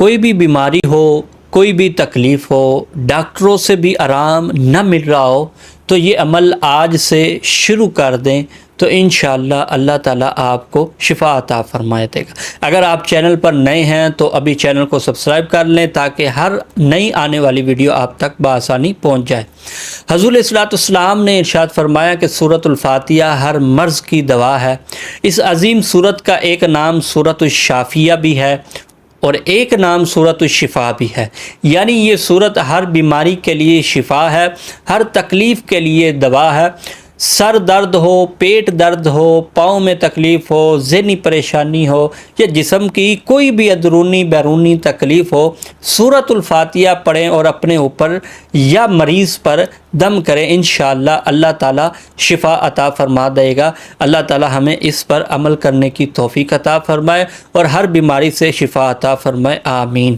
کوئی بھی بیماری ہو، کوئی بھی تکلیف ہو، ڈاکٹروں سے بھی آرام نہ مل رہا ہو، تو یہ عمل آج سے شروع کر دیں تو انشاءاللہ اللہ تعالیٰ آپ کو شفا عطا فرمائے دے گا۔ اگر آپ چینل پر نئے ہیں تو ابھی چینل کو سبسکرائب کر لیں تاکہ ہر نئی آنے والی ویڈیو آپ تک بآسانی پہنچ جائے۔ حضور صلی اللہ علیہ وسلم نے ارشاد فرمایا کہ سورۃ الفاتحہ ہر مرض کی دوا ہے۔ اس عظیم سورت کا ایک نام سورۃ الشافیہ بھی ہے اور ایک نام سورۃ الشفا بھی ہے، یعنی یہ سورت ہر بیماری کے لیے شفا ہے، ہر تکلیف کے لیے دوا ہے۔ سر درد ہو، پیٹ درد ہو، پاؤں میں تکلیف ہو، ذہنی پریشانی ہو یا جسم کی کوئی بھی اندرونی بیرونی تکلیف ہو، سورۃ الفاتحہ پڑھیں اور اپنے اوپر یا مریض پر دم کریں، انشاءاللہ اللہ تعالیٰ شفا عطا فرما دے گا۔ اللہ تعالیٰ ہمیں اس پر عمل کرنے کی توفیق عطا فرمائے اور ہر بیماری سے شفا عطا فرمائے، آمین۔